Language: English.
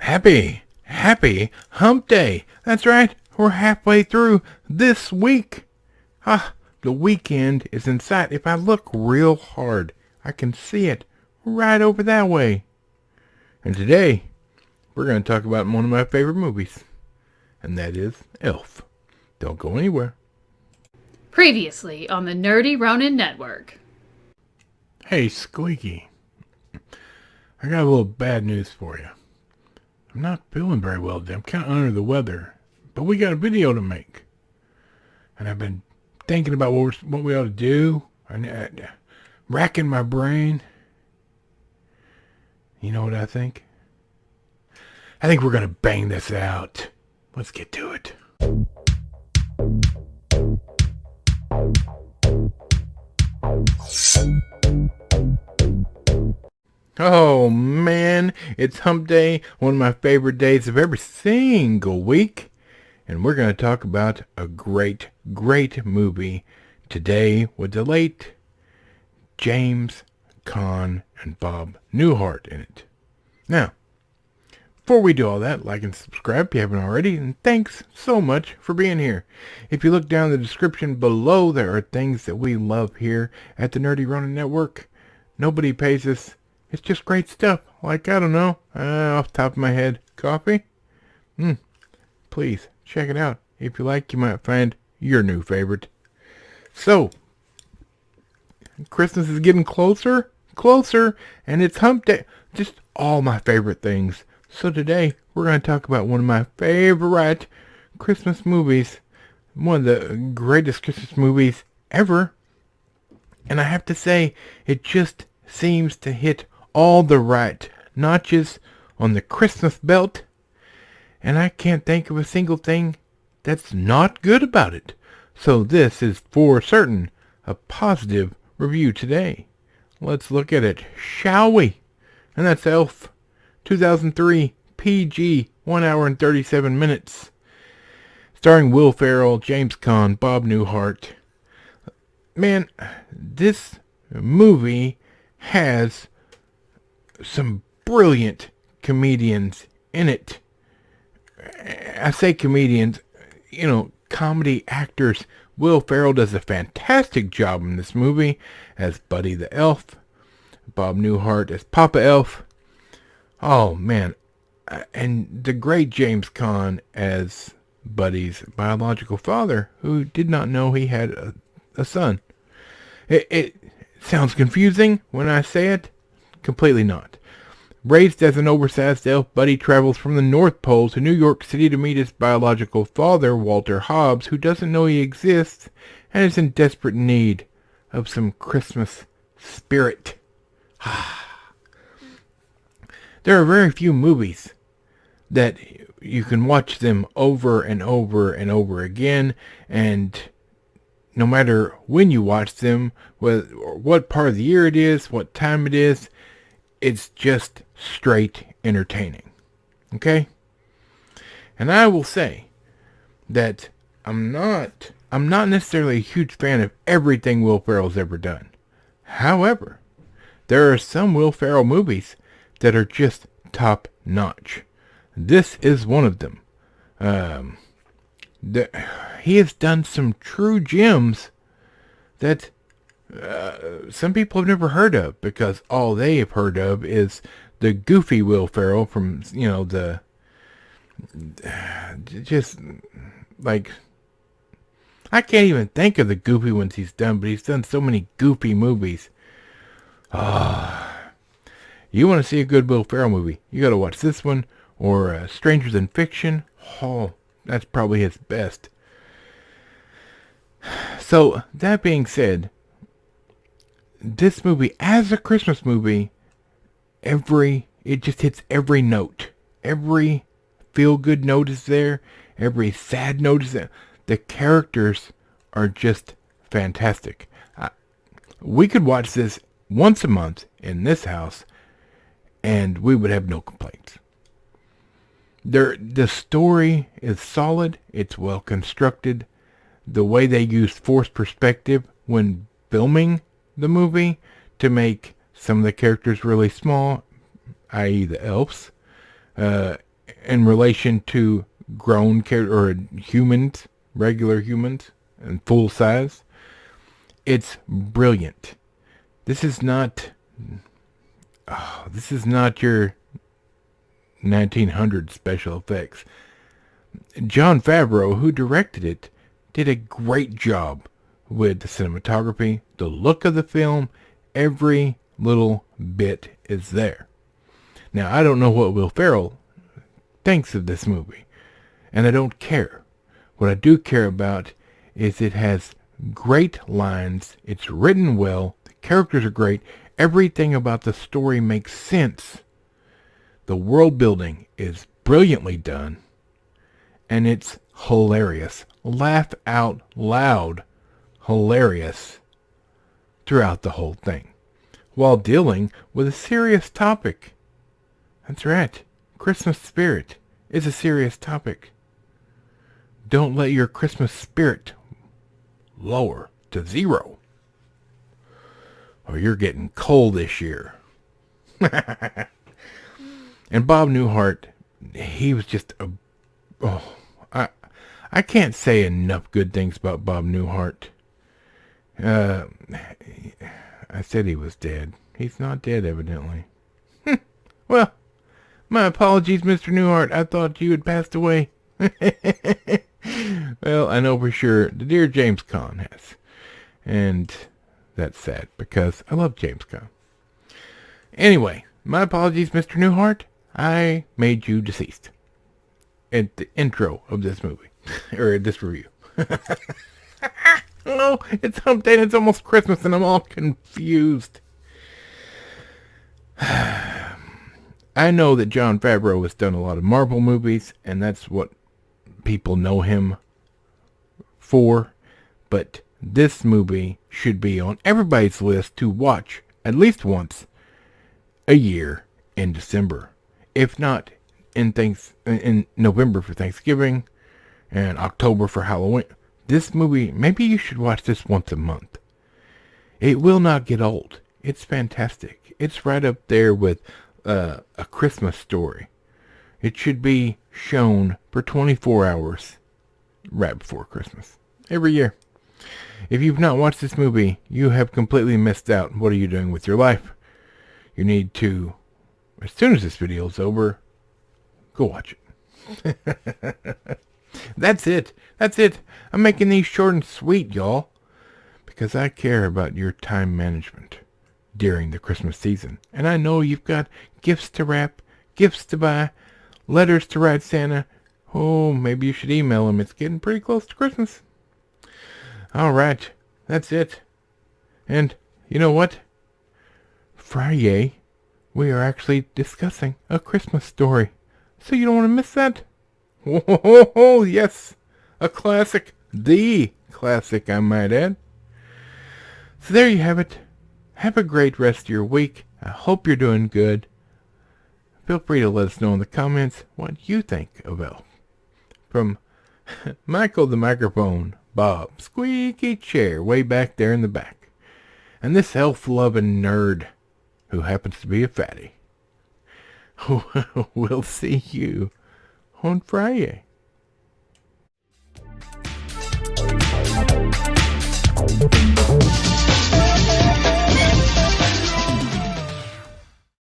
Happy Hump Day. That's right. We're halfway through this week. The weekend is in sight. If I look real hard, I can see it right over that way. And today, we're going to talk about one of my favorite movies. And that is Elf. Don't go anywhere. Previously on the Nerdy Ronin Network. Hey, Squeaky. I got a little bad news for you. I'm not feeling very well today. I'm kind of under the weather. But we got a video to make. And I've been thinking about what we ought to do. And racking my brain. You know what I think? I think we're going to bang this out. Let's get to it. Oh man, it's Hump Day, one of my favorite days of every single week. And we're going to talk about a great movie today with the late James Caan and Bob Newhart in it. Now, before we do all that, like and subscribe if you haven't already, and thanks so much for being here. If you look down the description below, there are things that we love here at the Nerdy Ronin Network. Nobody pays us. It's just great stuff. Like, I don't know, off the top of my head, coffee? Please, check it out. If you like, you might find your new favorite. So, Christmas is getting closer, and it's Hump Day. Just all my favorite things. So today, we're going to talk about one of my favorite Christmas movies. One of the greatest Christmas movies ever. And I have to say, it just seems to hit all the right notches on the Christmas belt. And I can't think of a single thing that's not good about it. So this is for certain a positive review today. Let's look at it, shall we? And that's Elf, 2003, PG, 1 hour and 37 minutes. Starring Will Ferrell, James Caan, Bob Newhart. Man, this movie has some brilliant comedians in it. I say comedians, comedy actors. Will Ferrell does a fantastic job in this movie as Buddy the Elf. Bob Newhart as Papa Elf. Oh, man. And the great James Caan as Buddy's biological father, who did not know he had a son. It sounds confusing when I say it. Completely not. Raised as an oversized elf, Buddy travels from the North Pole to New York City to meet his biological father, Walter Hobbs, who doesn't know he exists and is in desperate need of some Christmas spirit. There are very few movies that you can watch them over and over and over again, and no matter when you watch them, what part of the year it is, what time it is, it's just straight entertaining. Okay? And I will say that I'm not necessarily a huge fan of everything Will Ferrell's ever done. However, there are some Will Ferrell movies that are just top notch. This is one of them. He has done some true gems that some people have never heard of, because all they have heard of is the goofy Will Ferrell from, just like, I can't even think of the goofy ones he's done, but he's done so many goofy movies. You want to see a good Will Ferrell movie, you got to watch this one, or Stranger Than Fiction. Oh, that's probably his best. So, that being said, this movie, as a Christmas movie, it just hits every note. Every feel-good note is there. Every sad note is there. The characters are just fantastic. We could watch this once a month in this house, and we would have no complaints. The story is solid. It's well constructed. The way they used forced perspective when filming the movie to make some of the characters really small, i.e. the elves, in relation to grown or humans, regular humans, and full size. It's brilliant. This is not your 1900 special effects. Jon Favreau, who directed it, did a great job with the cinematography, the look of the film. Every little bit is there. Now, I don't know what Will Ferrell thinks of this movie, and I don't care. What I do care about is it has great lines, it's written well, the characters are great, everything about the story makes sense. The world building is brilliantly done, and it's hilarious. Laugh out loud hilarious throughout the whole thing, while dealing with a serious topic. That's right. Christmas spirit is a serious topic. Don't let your Christmas spirit lower to 0, or you're getting cold this year. And Bob Newhart, he was just I can't say enough good things about Bob Newhart. I said he was dead. He's not dead, evidently. Well, my apologies, Mr. Newhart. I thought you had passed away. Well, I know for sure the dear James Caan has. And that's sad, because I love James Caan. Anyway, my apologies, Mr. Newhart. I made you deceased at the intro of this movie, or this review. Oh, it's Humpday and it's almost Christmas and I'm all confused. I know that Jon Favreau has done a lot of Marvel movies, and that's what people know him for, but this movie should be on everybody's list to watch at least once a year in December. If not in November for Thanksgiving and October for Halloween. This movie, maybe you should watch this once a month. It will not get old. It's fantastic. It's right up there with A Christmas Story. It should be shown for 24 hours right before Christmas every year. If you've not watched this movie, you have completely missed out. What are you doing with your life? You need to, as soon as this video is over, go watch it. That's it. That's it. I'm making these short and sweet, y'all, because I care about your time management during the Christmas season. And I know you've got gifts to wrap, gifts to buy, letters to write Santa. Oh, maybe you should email him. It's getting pretty close to Christmas. All right. That's it. And you know what? Friday, we are actually discussing A Christmas Story. So you don't want to miss that? Oh, yes. A classic. The classic, I might add. So there you have it. Have a great rest of your week. I hope you're doing good. Feel free to let us know in the comments what you think of Elf. From Michael the Microphone, Bob, Squeaky Chair, way back there in the back. And this elf-loving nerd who happens to be a fatty. We'll see you on Friday.